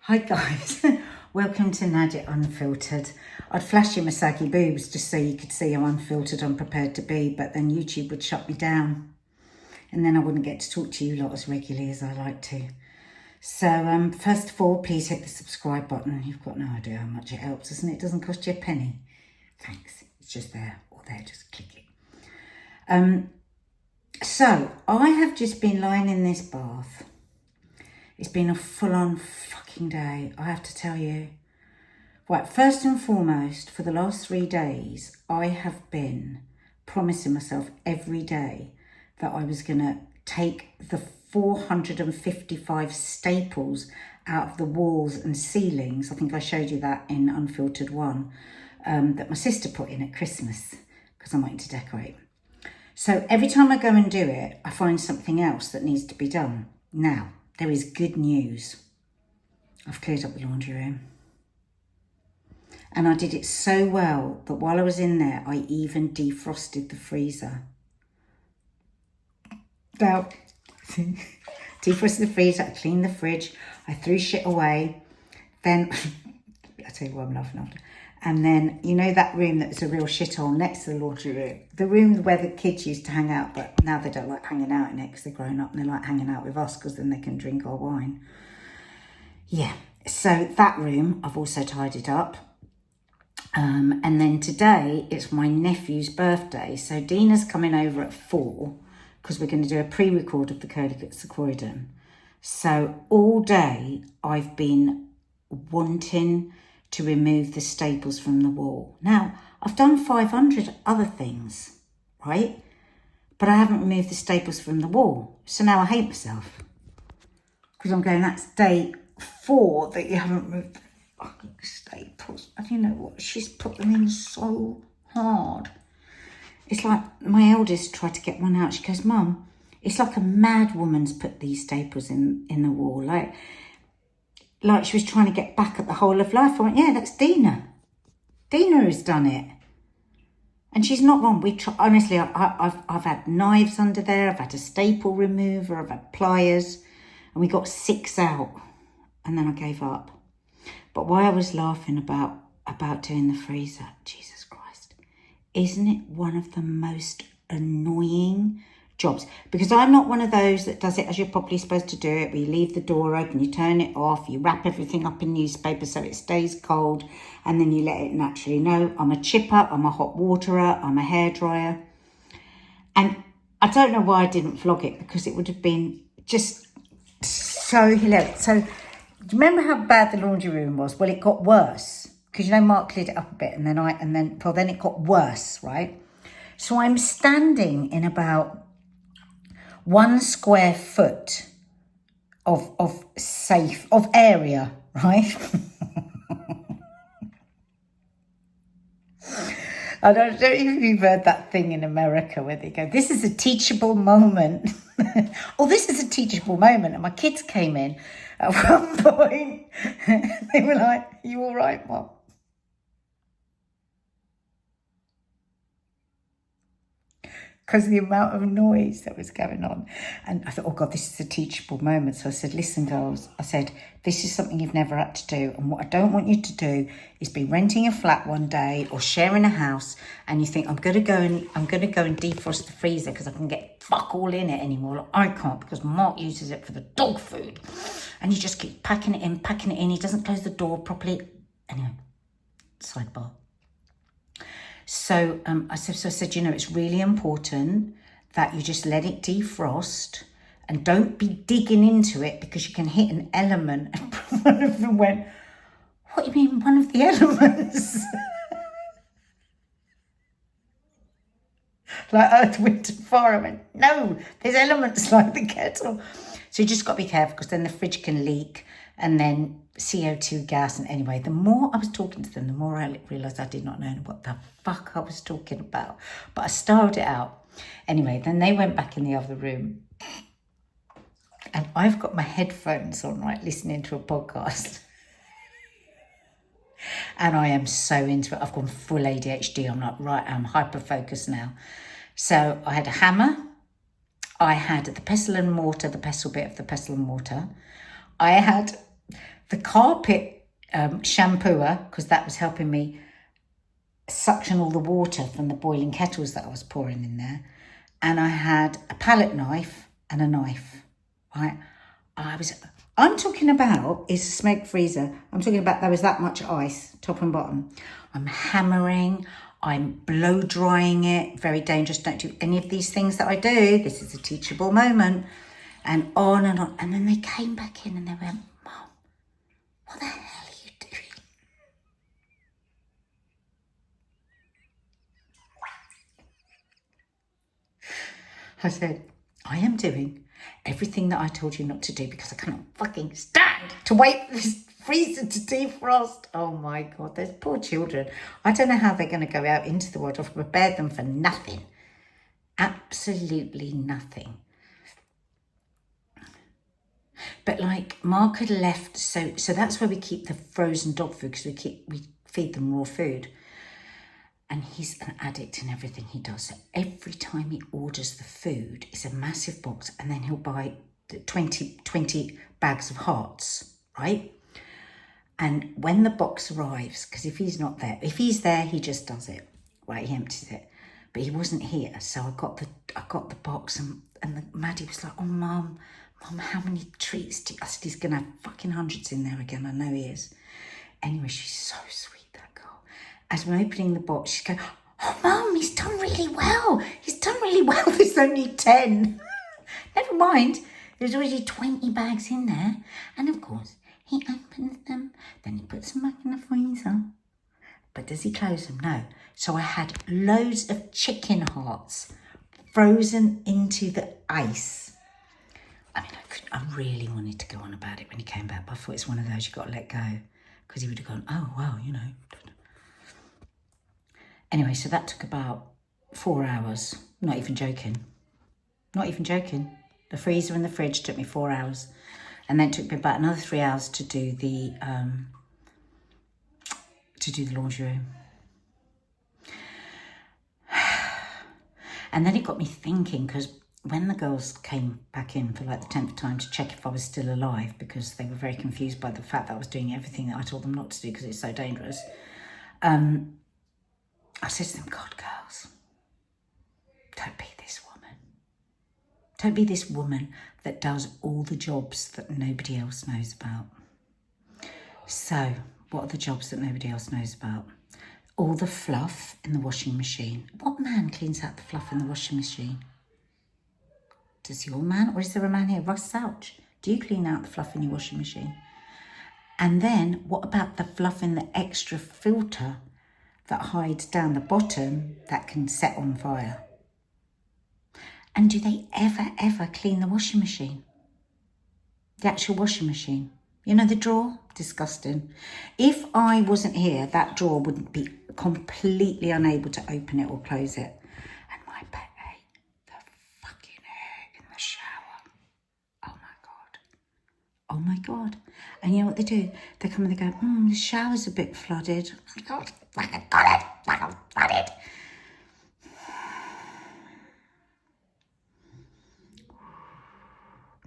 Hi guys, welcome to NADIA Unfiltered. I'd flash you my saggy boobs just so you could see how unfiltered I'm prepared to be, but then YouTube would shut me down and then I wouldn't get to talk to you lot as regularly as I like to. So first of all, please hit the subscribe button. You've got no idea how much it helps, doesn't it? It doesn't cost you a penny. Thanks. It's just there or there, just click it. So I have just been lying in this bath. It's been a full-on fucking day, I have to tell you. Right, first and foremost, for the last 3 days, I have been promising myself every day that I was going to take the 455 staples out of the walls and ceilings. I think I showed you that in Unfiltered 1, that my sister put in at Christmas, because I'm wanting to decorate. So every time I go and do it, I find something else that needs to be done. Now, there is good news. I've cleared up the laundry room. And I did it so well that while I was in there, I even defrosted the freezer. Now, defrosted the freezer, I cleaned the fridge, I threw shit away. Then, I'll tell you what I'm laughing after. And then, you know that room that was a real shithole next to the laundry room? The room where the kids used to hang out, but now they don't like hanging out in it because they're grown up and they like hanging out with us because then they can drink our wine. Yeah, so that room I've also tidied up. And then today it's my nephew's birthday. So Dina's coming over at 4 because we're going to do a pre-record of the Code of Croydon. So all day I've been wanting to remove the staples from the wall. Now, I've done 500 other things, right? But I haven't removed the staples from the wall. So now I hate myself. Because I'm going, that's day 4 that you haven't removed the fucking staples. And you know what? She's put them in so hard. It's like my eldest tried to get one out. She goes, Mum, it's like a mad woman's put these staples in the wall. Like she was trying to get back at the whole of life. I went, yeah, that's Dina. Dina has done it. And she's not wrong. Honestly, I've had knives under there. I've had a staple remover. I've had pliers. And we got 6 out. And then I gave up. But why I was laughing about doing the freezer, Jesus Christ, isn't it one of the most annoying jobs? Because I'm not one of those that does it as you're probably supposed to do it, where you leave the door open, you turn it off, you wrap everything up in newspaper so it stays cold, and then you let it naturally. No, I'm a chipper, I'm a hot waterer, I'm a hairdryer. And I don't know why I didn't vlog it, because it would have been just so hilarious. So, do you remember how bad the laundry room was? Well, it got worse, because you know Mark cleared it up a bit, and then it got worse, right? So I'm standing in about 1 square foot of area, right? I don't know if you've heard that thing in America where they go, this is a teachable moment. This is a teachable moment. And my kids came in at one point. They were like, are you all right, Mom? Because of the amount of noise that was going on. And I thought, oh God, this is a teachable moment. So I said, listen, girls, I said, this is something you've never had to do. And what I don't want you to do is be renting a flat one day or sharing a house and you think, I'm going to go and defrost the freezer because I can get fuck all in it anymore. Like, I can't, because Mark uses it for the dog food. And you just keep packing it in. He doesn't close the door properly. Anyway, sidebar. So I said, you know, it's really important that you just let it defrost and don't be digging into it because you can hit an element. And one of them went, what do you mean one of the elements? Like Earth, Wind and Fire. I went, no, there's elements like the kettle. So you just got to be careful because then the fridge can leak and then CO2 gas. And anyway, the more I was talking to them, the more I realised I did not know what the fuck I was talking about. But I styled it out. Anyway, then they went back in the other room. And I've got my headphones on, right, listening to a podcast. And I am so into it. I've gone full ADHD. I'm like, right, I'm hyper-focused now. So I had a hammer. I had the pestle and mortar, the pestle bit of the pestle and mortar. I had the carpet shampooer, because that was helping me suction all the water from the boiling kettles that I was pouring in there. And I had a palette knife and a knife, right? I'm talking about, it's a smoke freezer. I'm talking about there was that much ice, top and bottom. I'm hammering, I'm blow drying it, very dangerous. Don't do any of these things that I do. This is a teachable moment. And on and on. And then they came back in and they went, Mum, what the hell are you doing? I said, I am doing everything that I told you not to do because I cannot fucking stand to wait for this freezer to defrost. Oh my God, those poor children. I don't know how they're going to go out into the world. I've prepared them for nothing. Absolutely nothing. But like Mark had left, so that's where we keep the frozen dog food, because we feed them raw food. And he's an addict in everything he does. So every time he orders the food, it's a massive box, and then he'll buy 20 bags of hearts, right? And when the box arrives, because if he's not there, if he's there, he just does it, right? He empties it. But he wasn't here, so I got the box, and Maddie was like, "Oh, Mum, how many treats do you?" I said, "He's gonna have fucking hundreds in there again. I know he is." Anyway, she's so sweet, that girl. As we're opening the box, she's going, "Oh, Mum, he's done really well. He's done really well. There's only 10. Never mind. There's already 20 bags in there. And of course, he opens them, then he puts them back in the freezer. But does he close them? No. So I had loads of chicken hearts frozen into the ice. I mean, I really wanted to go on about it when he came back, but I thought it's one of those you got to let go, because he would have gone, "Oh, wow, you know." Anyway, so that took about 4 hours. Not even joking. Not even joking. The freezer and the fridge took me 4 hours. And then it took me about another 3 hours to do the laundry room. And then it got me thinking, because when the girls came back in for like the 10th time to check if I was still alive, because they were very confused by the fact that I was doing everything that I told them not to do because it's so dangerous, I said to them, "God, girls, don't be this woman. Don't be this woman that does all the jobs that nobody else knows about." So, what are the jobs that nobody else knows about? All the fluff in the washing machine. What man cleans out the fluff in the washing machine? Does your man, or is there a man here? Russ Ouch. Do you clean out the fluff in your washing machine? And then, what about the fluff in the extra filter that hides down the bottom that can set on fire? And do they ever clean the washing machine? The actual washing machine. You know, the drawer? Disgusting. If I wasn't here, that drawer would be completely unable to open it or close it. And my pet ate the fucking hair in the shower. Oh my God. Oh my God. And you know what they do? They come and they go, "The shower's a bit flooded." Oh God, fucking got it. Fucking flooded.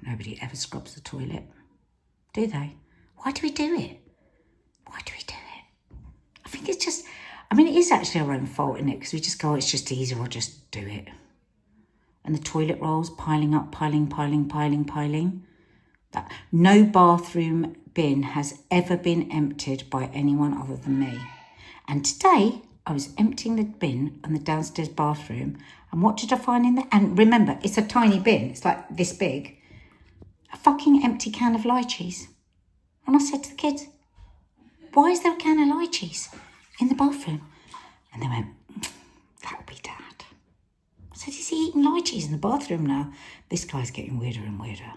Nobody ever scrubs the toilet, do they? Why do we do it? Why do we do it? I think it's just, I mean, it is actually our own fault, isn't it? Because we just go, "It's just easier, I'll just do it." And the toilet rolls piling up, piling. That no bathroom bin has ever been emptied by anyone other than me. And today, I was emptying the bin in the downstairs bathroom, and what did I find in there? And remember, it's a tiny bin. It's like this big. A fucking empty can of lychees. And I said to the kids, "Why is there a can of lychees in the bathroom?" And they went, "That'll be Dad." I said, "Is he eating lychees in the bathroom now?" This guy's getting weirder and weirder.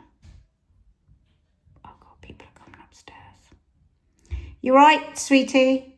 Oh God, people are coming upstairs. "You right, sweetie?"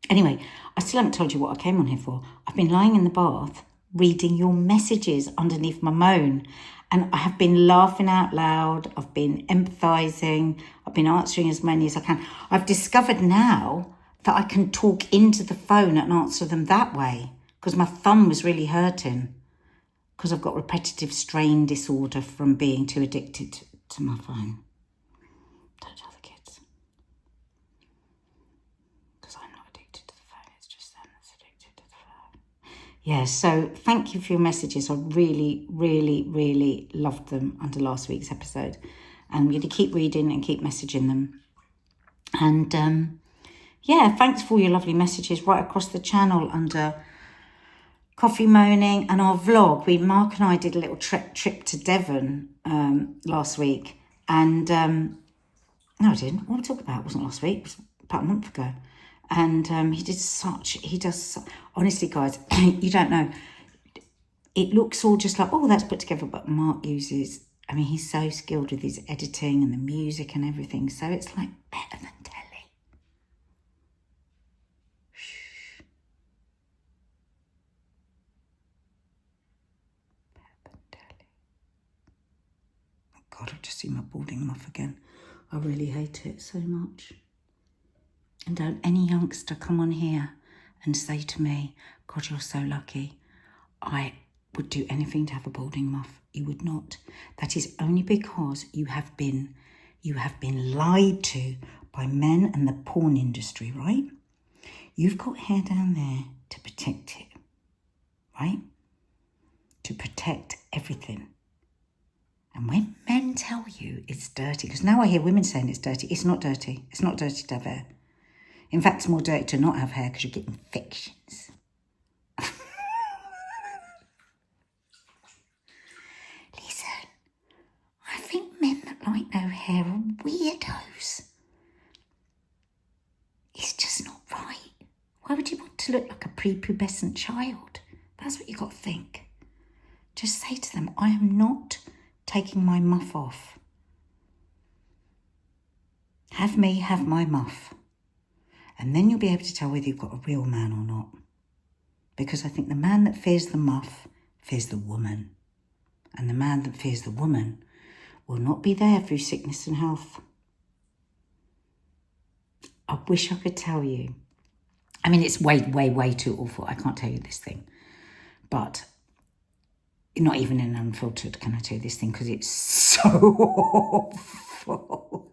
Anyway, I still haven't told you what I came on here for. I've been lying in the bath reading your messages underneath my moan, and I have been laughing out loud. I've been empathising. I've been answering as many as I can. I've discovered now that I can talk into the phone and answer them that way, because my thumb was really hurting because I've got repetitive strain disorder from being too addicted to my phone. Don't tell the kids. Because I'm not addicted to the phone. It's just them that's addicted to the phone. Yeah, so thank you for your messages. I really, really, really loved them under last week's episode. And I'm going to keep reading and keep messaging them. And yeah, thanks for all your lovely messages right across the channel under Coffee Moaning and our vlog. Mark and I did a little trip to Devon last week. And no, I didn't. What am I talking about? It wasn't last week. It was about a month ago. And honestly, guys, you don't know. It looks all just like, oh, that's put together. But Mark uses, I mean, he's so skilled with his editing and the music and everything. So it's like better than telly. Shh. Better than telly. Oh, God, I've just seen my balding muff again. I really hate it so much. And don't any youngster come on here and say to me, God, you're so lucky. I would do anything to have a balding muff. You would not. That is only because you have been lied to by men and the porn industry, right? You've got hair down there to protect it, right? To protect everything. And when men tell you it's dirty, because now I hear women saying it's dirty, it's not dirty. It's not dirty to have hair. In fact, it's more dirty to not have hair because you get infections. Listen, I think men that like no hair are weirdos. It's just not right. Why would you want to look like a prepubescent child? That's what you got to think. Just say to them, I am not taking my muff off. Have me have my muff. And then you'll be able to tell whether you've got a real man or not. Because I think the man that fears the muff fears the woman. And the man that fears the woman will not be there through sickness and health. I wish I could tell you. I mean, it's way, way, way too awful. I can't tell you this thing. But not even in Unfiltered can I tell you this thing because it's so awful.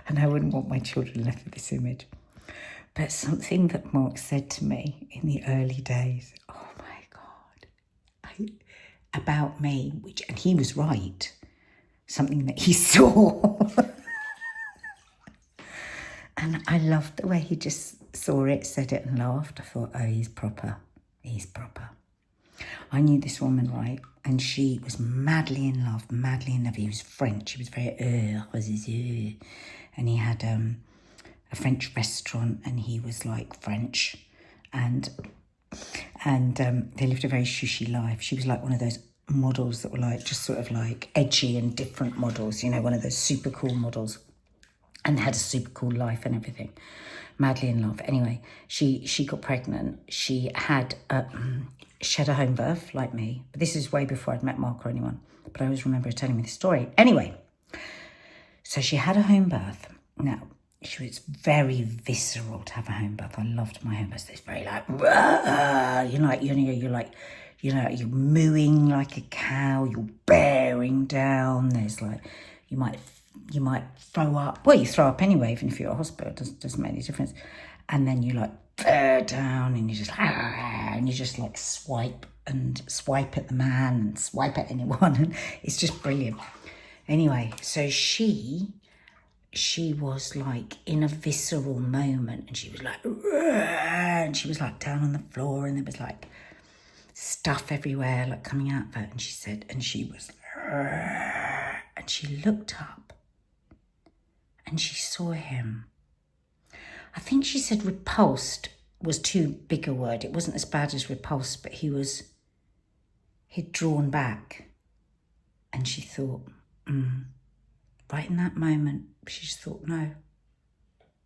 And I wouldn't want my children left with this image. But something that Mark said to me in the early days, oh my God, about me, and he was right, something that he saw. And I loved the way he just saw it, said it and laughed. I thought, oh, he's proper. He's proper. I knew this woman, right? And she was madly in love. He was French. He was very, and he had a French restaurant and he was like French. And they lived a very shushy life. She was like one of those models that were like, just sort of like edgy and different models, you know, one of those super cool models. And had a super cool life and everything. Madly in love. Anyway, she got pregnant. She had a home birth, like me. But this is way before I'd met Mark or anyone. But I always remember her telling me the story. Anyway, so she had a home birth. Now, she was very visceral to have a home birth. I loved my home birth. It's very like, you're mooing like a cow. You're bearing down. There's like, you might throw up. Well, you throw up anyway, even if you're at a hospital. It doesn't make any difference. And then you like bear down and you just like swipe at the man and swipe at anyone. And it's just brilliant. Anyway, so she was like in a visceral moment and she was like, and she was like down on the floor and there was like stuff everywhere like coming out of her. And she said, and she was, and she looked up. And she saw him. I think she said repulsed was too big a word. It wasn't as bad as repulsed, but he'd drawn back. And she thought, right in that moment, she just thought, no,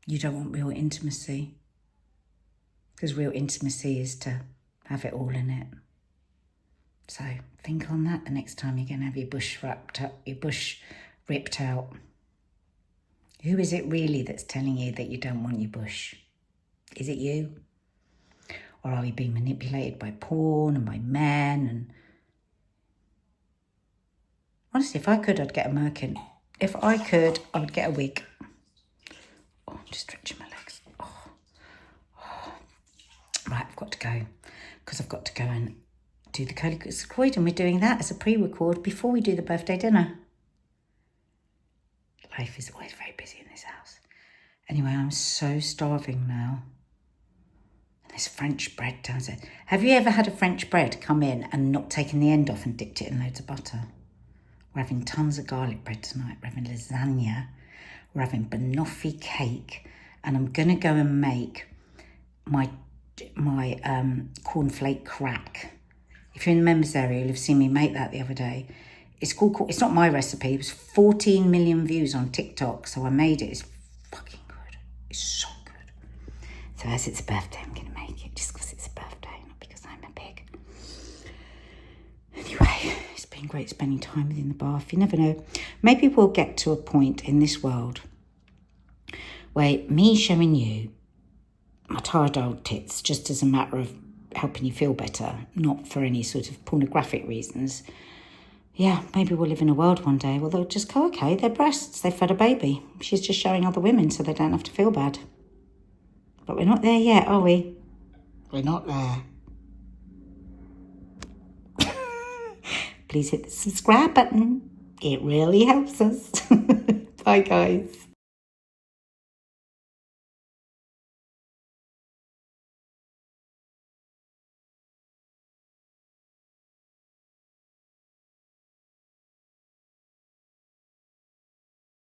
you don't want real intimacy. Because real intimacy is to have it all in it. So think on that the next time you're going to have your bush ripped out. Who is it really that's telling you that you don't want your bush? Is it you? Or are we being manipulated by porn and by men? And honestly, if I could, I'd get a merkin. If I could, I would get a wig. Oh, I'm just stretching my legs. Oh. Oh. Right, I've got to go because I've got to go and do the curly squid, and we're doing that as a pre-record before we do the birthday dinner. Life is always very busy in this house. Anyway, I'm so starving now. And there's French bread downstairs. Have you ever had a French bread come in and not taken the end off and dipped it in loads of butter? We're having tons of garlic bread tonight. We're having lasagna. We're having banoffee cake. And I'm going to go and make my cornflake crack. If you're in the members area, you'll have seen me make that the other day. It's not my recipe. It was 14 million views on TikTok, so I made it. It's fucking good. It's so good. So as it's a birthday, I'm going to make it just because it's a birthday, not because I'm a pig. Anyway, it's been great spending time within the bath. You never know. Maybe we'll get to a point in this world where me showing you my tired old tits just as a matter of helping you feel better, not for any sort of pornographic reasons. Yeah, maybe we'll live in a world one day where they'll just go, okay, they're breasts, they fed a baby. She's just showing other women so they don't have to feel bad. But we're not there yet, are we? We're not there. Please hit the subscribe button. It really helps us. Bye, guys.